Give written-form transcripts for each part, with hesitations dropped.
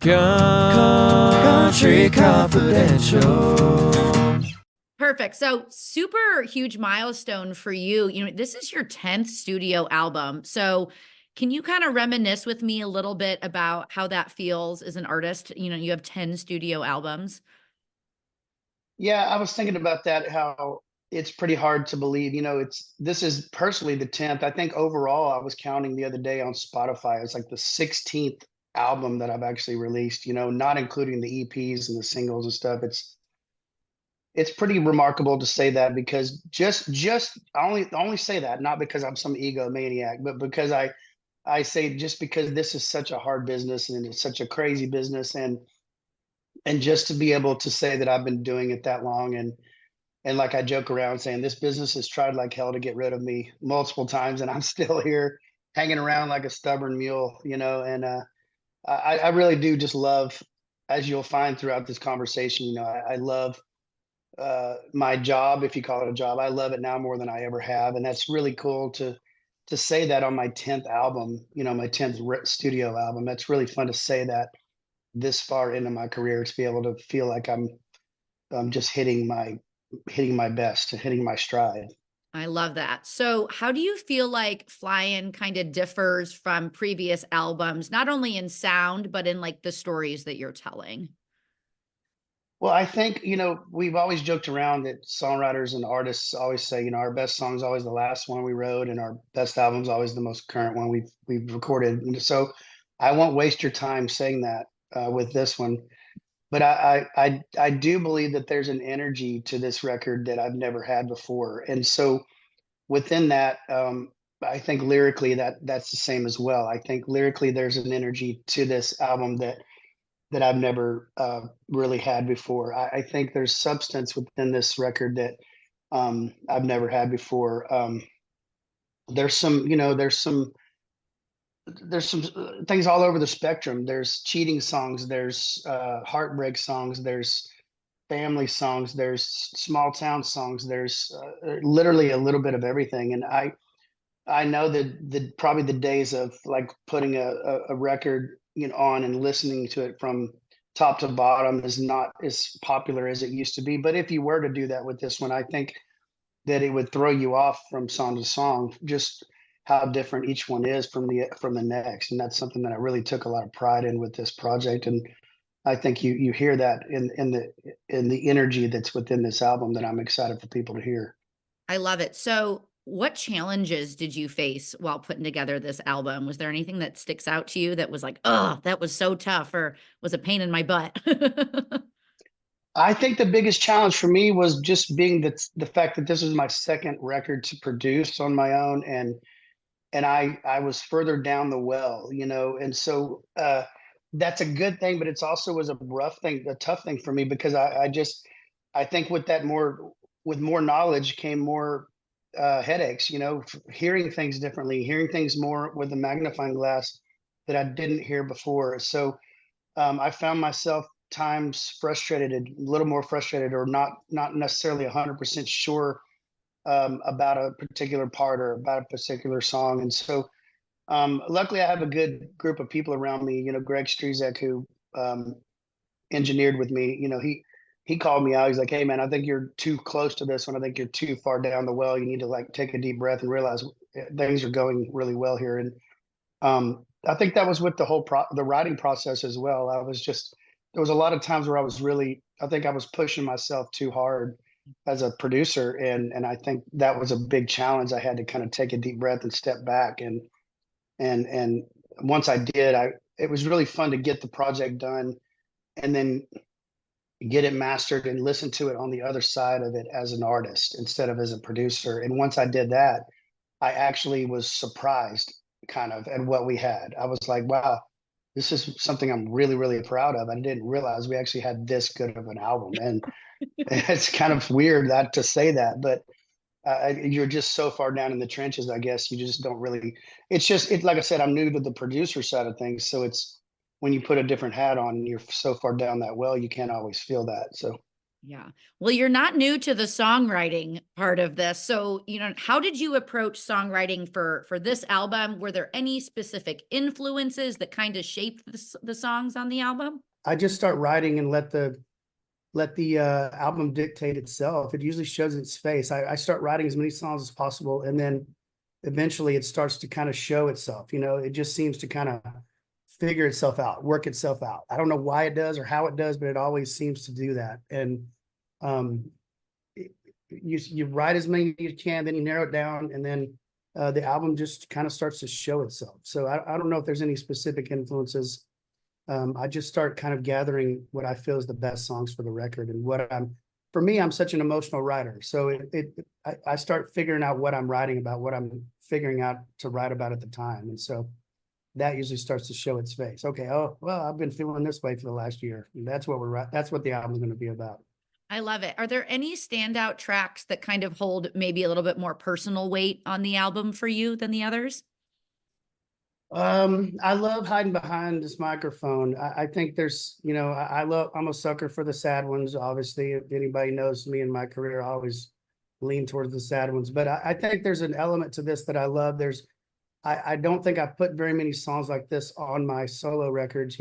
Country Confidential. Perfect. So super huge milestone for you. This is your 10th studio album. So can you kind of reminisce with me a little bit about how that feels as an artist? You have 10 studio albums. Yeah, I was thinking about that, how it's pretty hard to believe. This is personally the 10th. I think overall, I was counting the other day on Spotify. It's like the 16th album that I've actually released, not including the EPs and the singles and stuff. It's pretty remarkable to say that, because just I only say that not because I'm some egomaniac, but because I say, just because this is such a hard business and it's such a crazy business, and just to be able to say that I've been doing it that long, and like I joke around saying, this business has tried like hell to get rid of me multiple times, and I'm still here hanging around like a stubborn mule, and I really do just love, as you'll find throughout this conversation, I love my job, if you call it a job. I love it now more than I ever have, and that's really cool to say that on my 10th album, my 10th studio album. That's really fun to say that this far into my career, to be able to feel like I'm just hitting my best, hitting my stride. I love that. So how do you feel like Flyin kind of differs from previous albums, not only in sound, but in like the stories that you're telling? Well, I think, we've always joked around that songwriters and artists always say, our best song is always the last one we wrote, and our best album is always the most current one we've recorded. And so I won't waste your time saying that with this one. But I do believe that there's an energy to this record that I've never had before. And so within that, I think lyrically that's the same as well. I think lyrically there's an energy to this album that I've never really had before. I think there's substance within this record that I've never had before. There's some, there's some things all over the spectrum. There's cheating songs, there's heartbreak songs, there's family songs, there's small town songs, there's literally a little bit of everything. And I know that probably the days of like putting a record, on and listening to it from top to bottom is not as popular as it used to be. But if you were to do that with this one, I think that it would throw you off from song to song, just how different each one is from the next. And that's something that I really took a lot of pride in with this project. And I think you hear that in the energy that's within this album that I'm excited for people to hear. I love it. So what challenges did you face while putting together this album? Was there anything that sticks out to you that was like, oh, that was so tough, or was a pain in my butt? I think the biggest challenge for me was just being the fact that this was my second record to produce on my own, and I was further down the well, and so that's a good thing, but it's also was a rough thing, a tough thing for me, because I think with more knowledge came more headaches, hearing things differently, hearing things more with a magnifying glass that I didn't hear before. So I found myself times frustrated, a little more frustrated, or not necessarily 100% sure about a particular part or about a particular song. And so luckily I have a good group of people around me. Greg Strizek, who engineered with me, he called me out. He's like, hey man, I think you're too close to this one. I think you're too far down the well. You need to like take a deep breath and realize things are going really well here. And I think that was with the whole the writing process as well. There was a lot of times where I think I was pushing myself too hard as a producer. And I think that was a big challenge. I had to kind of take a deep breath and step back. And once I did, it was really fun to get the project done and then get it mastered and listen to it on the other side of it as an artist instead of as a producer. And once I did that, I actually was surprised kind of at what we had. I was like, wow, this is something I'm really, really proud of. I didn't realize we actually had this good of an album. And it's kind of weird that to say that, but you're just so far down in the trenches, I guess you just don't really, like I said, I'm new to the producer side of things. So it's when you put a different hat on and you're so far down that well, you can't always feel that. So Yeah. Well, you're not new to the songwriting part of this. So, how did you approach songwriting for this album? Were there any specific influences that kind of shaped the songs on the album? I just start writing and let the album dictate itself. It usually shows its face. I start writing as many songs as possible, and then eventually it starts to kind of show itself. It just seems to kind of figure itself out, work itself out. I don't know why it does or how it does, but it always seems to do that. And um, you write as many as you can, then you narrow it down, and then the album just kind of starts to show itself. So I don't know if there's any specific influences. I just start kind of gathering what I feel is the best songs for the record, and for me, I'm such an emotional writer. So I start figuring out what I'm writing about, what I'm figuring out to write about at the time. And so that usually starts to show its face. Okay. Oh, well, I've been feeling this way for the last year. That's what the album's going to be about. I love it. Are there any standout tracks that kind of hold maybe a little bit more personal weight on the album for you than the others? I love hiding behind this microphone. I think I'm a sucker for the sad ones. Obviously, if anybody knows me in my career, I always lean towards the sad ones. But I think there's an element to this that I love. I don't think I've put very many songs like this on my solo records.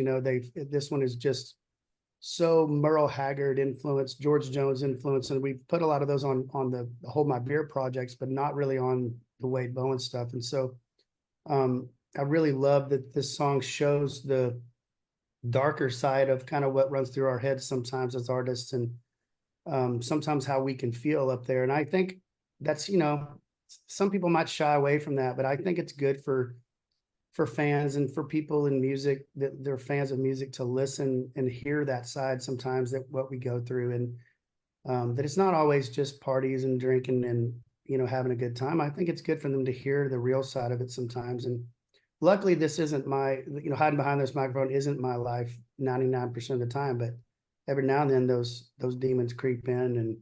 This one is just so Merle Haggard influence, George Jones influence, and we've put a lot of those on the Hold My Beer projects, but not really on the Wade Bowen stuff. And so I really love that this song shows the darker side of kind of what runs through our heads sometimes as artists, and sometimes how we can feel up there. And I think that's, some people might shy away from that, but I think it's good for fans and for people in music, that they're fans of music, to listen and hear that side sometimes, that what we go through, and that it's not always just parties and drinking and having a good time. I think it's good for them to hear the real side of it sometimes. And luckily, this isn't hiding behind this microphone isn't my life 99% of the time, but every now and then those demons creep in. And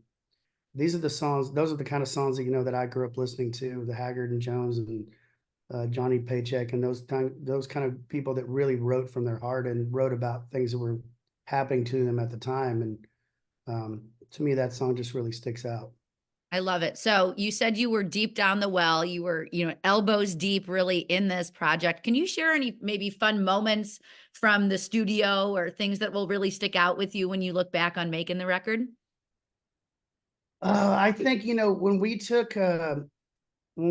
those are the kind of songs that that I grew up listening to, the Haggard and Jones and Johnny Paycheck, and those kind of people that really wrote from their heart and wrote about things that were happening to them at the time. And to me, that song just really sticks out. I love it. So you said you were deep down the well. You were, elbows deep really in this project. Can you share any maybe fun moments from the studio or things that will really stick out with you when you look back on making the record? I think, when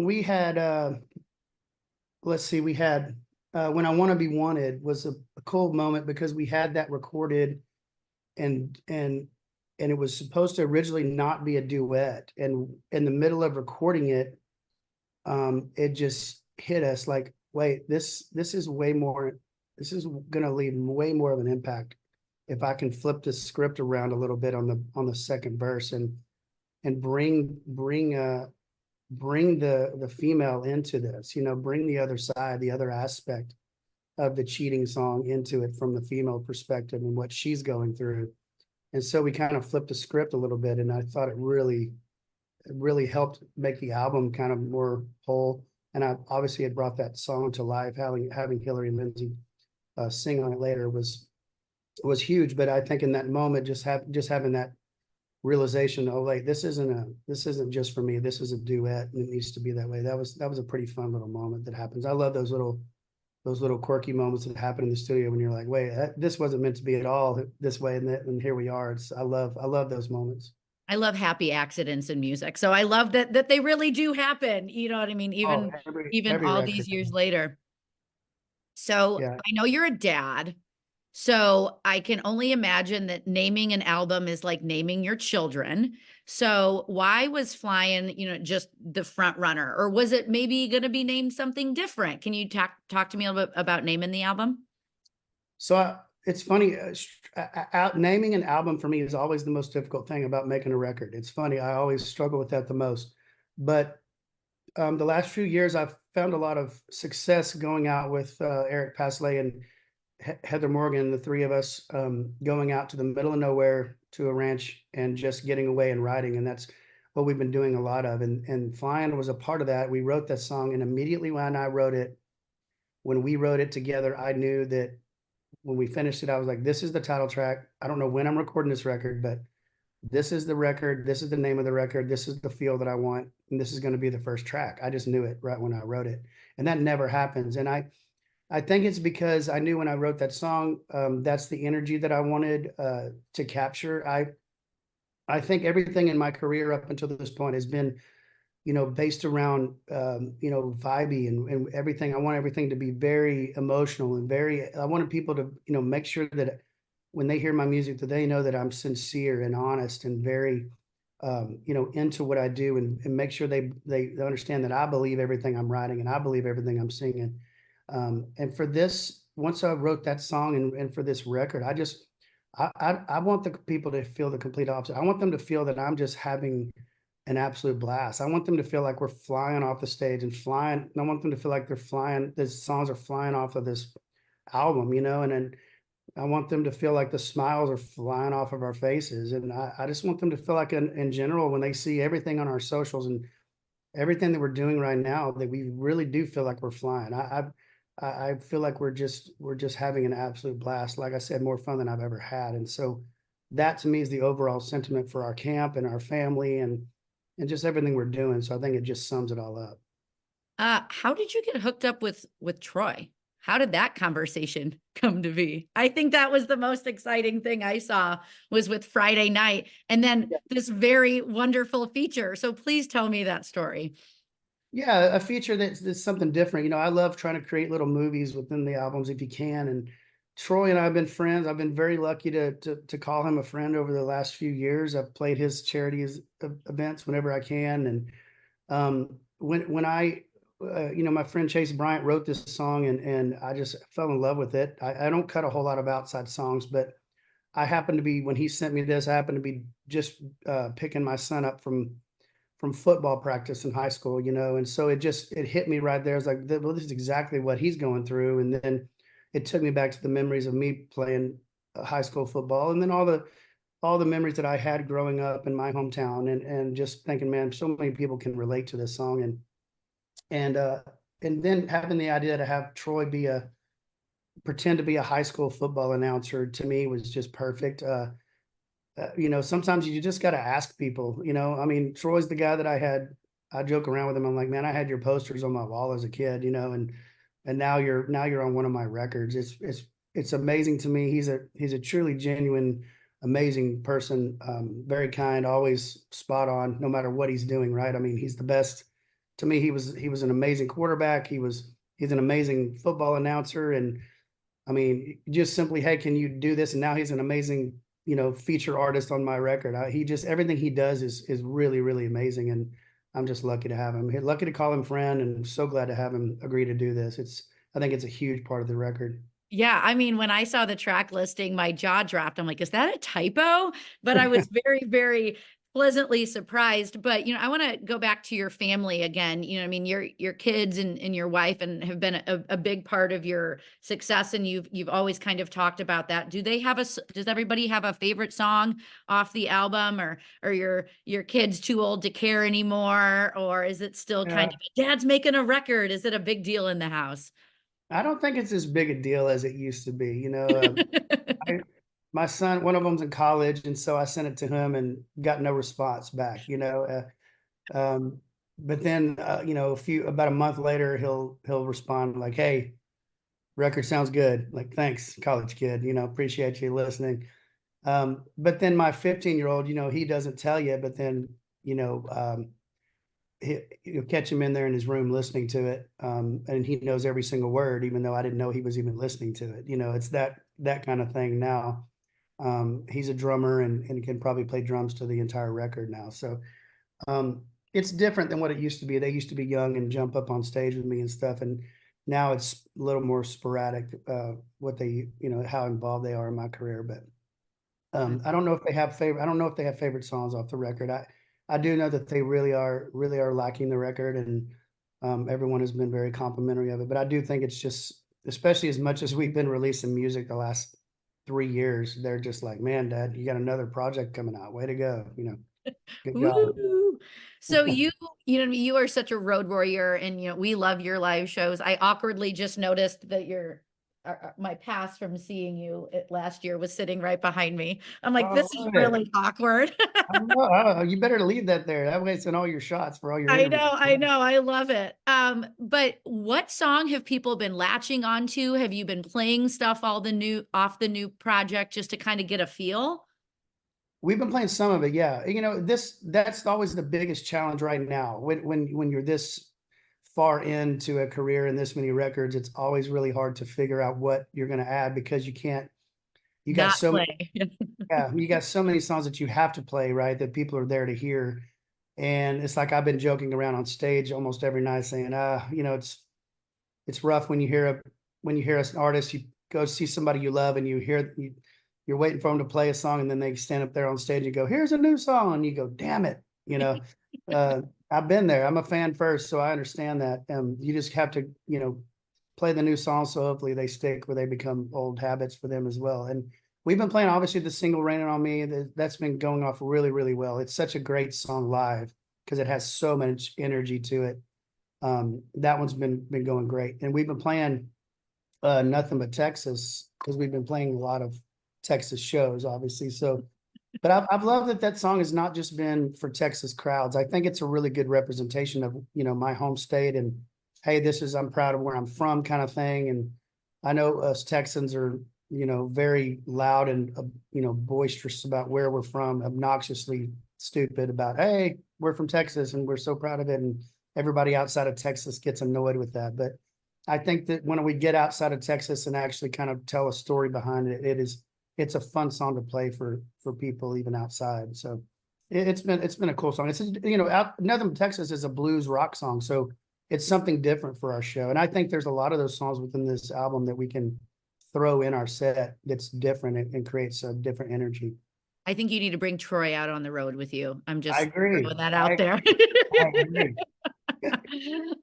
we had, let's see, we had When I Want to Be Wanted was a cool moment, because we had that recorded, and it was supposed to originally not be a duet. And in the middle of recording it, it just hit us like, wait, this is way more, this is going to leave way more of an impact if I can flip the script around a little bit on the second verse, and bring the female into this, bring the other side, the other aspect of the cheating song into it from the female perspective and what she's going through. And so we kind of flipped the script a little bit, and I thought it really helped make the album kind of more whole. And I obviously had brought that song to life. Having Hillary Lindsey sing on it later was huge. But I think in that moment, just having that realization, oh, like this isn't just for me. This is a duet, and it needs to be that way. That was a pretty fun little moment that happens. I love those little quirky moments that happen in the studio when you're like, wait, this wasn't meant to be at all this way, and here we are. I love those moments. I love happy accidents in music. So I love that they really do happen. You know what I mean? Even every all record. these years later. So Yeah. I know you're a dad. So I can only imagine that naming an album is like naming your children. So why was Flyin, just the front runner, or was it maybe going to be named something different? Can you talk to me a little bit about naming the album? So it's funny, naming an album for me is always the most difficult thing about making a record. It's funny, I always struggle with that the most. But the last few years, I've found a lot of success going out with Eric Pasley and Heather Morgan, the three of us, going out to the middle of nowhere to a ranch and just getting away and writing. And that's what we've been doing a lot of. And Flyin was a part of that. We wrote that song, and immediately when we wrote it together, I knew that when we finished it, I was like, this is the title track. I don't know when I'm recording this record, but this is the record, this is the name of the record, this is the feel that I want, and this is going to be the first track. I just knew it right when I wrote it. And that never happens. And I think it's because I knew when I wrote that song, that's the energy that I wanted to capture. I think everything in my career up until this point has been, based around, vibey and everything. I want everything to be very emotional and I wanted people to, make sure that when they hear my music, that they know that I'm sincere and honest and very, into what I do, and make sure they understand that I believe everything I'm writing and I believe everything I'm singing. And for this, once I wrote that song and for this record, I want the people to feel the complete opposite. I want them to feel that I'm just having an absolute blast. I want them to feel like we're flying off the stage and flying. I want them to feel like they're flying. The songs are flying off of this album, and then I want them to feel like the smiles are flying off of our faces. And I just want them to feel like in general, when they see everything on our socials and everything that we're doing right now, that we really do feel like we're flying. I feel like we're just having an absolute blast. Like I said, more fun than I've ever had. And so that to me is the overall sentiment for our camp and our family and just everything we're doing. So I think it just sums it all up. How did you get hooked up with Troy? How did that conversation come to be? I think that was the most exciting thing I saw was with Friday Night, and then this very wonderful feature. So please tell me that story. Yeah, a feature that's something different. I love trying to create little movies within the albums if you can. And Troy and I have been friends. I've been very lucky to call him a friend over the last few years. I've played his charities events whenever I can. And when I my friend Chase Bryant wrote this song, and I just fell in love with it. I don't cut a whole lot of outside songs, but I happened to be, when he sent me this, I happened to be just picking my son up from football practice in high school, and so it hit me right there. It's like, well, this is exactly what he's going through. And then it took me back to the memories of me playing high school football, and then all the memories that I had growing up in my hometown, and just thinking, man, so many people can relate to this song. And then having the idea to have Troy pretend to be a high school football announcer, to me was just perfect. Sometimes you just got to ask people. I mean, Troy's the guy that I joke around with him. I'm like, man, I had your posters on my wall as a kid, and now you're on one of my records. It's amazing to me. He's a truly genuine, amazing person. Very kind, always spot on, no matter what he's doing. Right. I mean, he's the best. To me, he was an amazing quarterback. He's an amazing football announcer. And I mean, just simply, hey, can you do this? And now he's an amazing, feature artist on my record. Everything he does is really, really amazing. And I'm just lucky to have him. Lucky to call him friend, and so glad to have him agree to do this. I think it's a huge part of the record. Yeah, I mean, when I saw the track listing, my jaw dropped. I'm like, is that a typo? But I was very, very pleasantly surprised. But, I want to go back to your family again. I mean, your kids and your wife and have been a big part of your success. And you've always kind of talked about that. Does everybody have a favorite song off the album, or your kids too old to care anymore? Or is it still kind of, Dad's making a record? Is it a big deal in the house? I don't think it's as big a deal as it used to be. My son, one of them's in college, and so I sent it to him and got no response back. But then about a month later, he'll respond like, "Hey, record sounds good. Like, thanks, college kid. Appreciate you listening." But then my 15-year-old, he doesn't tell you, but then you'll catch him in there in his room listening to it, and he knows every single word, even though I didn't know he was even listening to it. It's that kind of thing now. He's a drummer and can probably play drums to the entire record now. So it's different than what it used to be. They used to be young and jump up on stage with me and stuff, and now it's a little more sporadic, what they, how involved they are in my career. But I don't know if they have favorite songs off the record. I do know that they really are liking the record, and everyone has been very complimentary of it. But I do think it's just, especially as much as we've been releasing music the last 3 years, they're just like, man, Dad, you got another project coming out. Way to go. Good job. Woo. So you are such a road warrior, and we love your live shows. I awkwardly just noticed that your my pass from seeing you last year was sitting right behind me. I'm like, Oh, this is love it. really awkward. I don't know. You better leave that there. That way it's in all your shots for all your I interviews. know, I love it. But what song have people been latching onto? Have you been playing stuff off the new project just to kind of get a feel? We've been playing some of it, yeah. You know, that's always the biggest challenge right now. When you're this far into a career and this many records, it's always really hard to figure out what you're going to add because you got Not so many, play. yeah, you got so many songs that you have to play, right? That people are there to hear. And it's like I've been joking around on stage almost every night saying, you know, it's rough when you hear an artist, you go see somebody you love and you're waiting for them to play a song and then they stand up there on stage and go, here's a new song. And you go, damn it. You know, I've been there. I'm a fan first, so I understand that. You just have to, you know, play the new songs. So hopefully they stick where they become old habits for them as well. And we've been playing, obviously, the single Raining on Me. That's been going off really, really well. It's such a great song live because it has so much energy to it. That one's been going great. And we've been playing Nothing But Texas because we've been playing a lot of Texas shows, obviously. So, but I've loved that song has not just been for Texas crowds. I think it's a really good representation of, you know, my home state and, hey, I'm proud of where I'm from kind of thing. And I know us Texans are, you know, very loud and, you know, boisterous about where we're from, obnoxiously stupid about, hey, we're from Texas and we're so proud of it. And everybody outside of Texas gets annoyed with that. But I think that when we get outside of Texas and actually kind of tell a story behind it, it's a fun song to play for people even outside. So it's been a cool song. It's, you know, Nothing But Texas is a blues rock song, so it's something different for our show. And I think there's a lot of those songs within this album that we can throw in our set that's different and creates a different energy. I think you need to bring Troy out on the road with you. I'm just I agree. throwing that out there. I agree.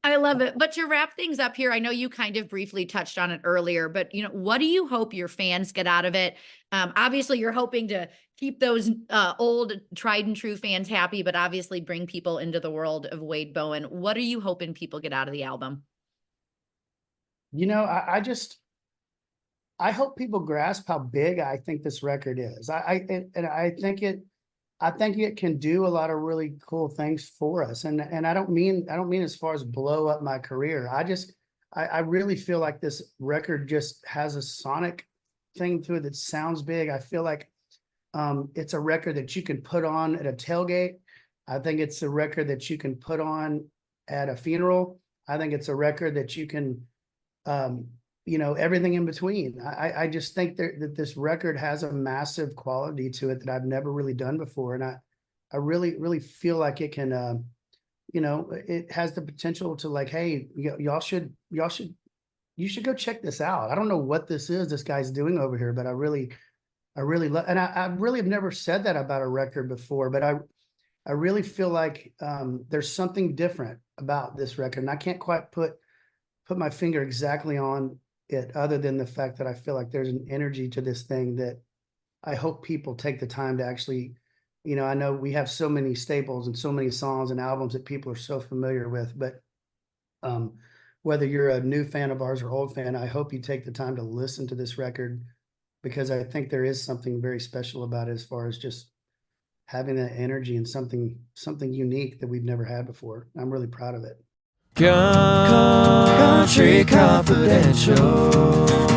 I love it. But to wrap things up here, I know you kind of briefly touched on it earlier, but you know, what do you hope your fans get out of it? Obviously, you're hoping to keep those old tried and true fans happy, but obviously bring people into the world of Wade Bowen. What are you hoping people get out of the album? You know, I hope people grasp how big I think this record is. I think it can do a lot of really cool things for us. And I don't mean as far as blow up my career. I really feel like this record just has a sonic thing to it that sounds big. I feel like it's a record that you can put on at a tailgate. I think it's a record that you can put on at a funeral. I think it's a record that you can you know, everything in between. I just think that this record has a massive quality to it that I've never really done before. And I really, really feel like it can, you know, it has the potential to like, hey, you should go check this out. I don't know what this guy's doing over here, but I really love, and I really have never said that about a record before, but I really feel like there's something different about this record. And I can't quite put my finger exactly on it other than the fact that I feel like there's an energy to this thing that I hope people take the time to actually, you know, I know we have so many staples and so many songs and albums that people are so familiar with, but whether you're a new fan of ours or old fan, I hope you take the time to listen to this record because I think there is something very special about it as far as just having that energy and something unique that we've never had before. I'm really proud of it. Country Confidential.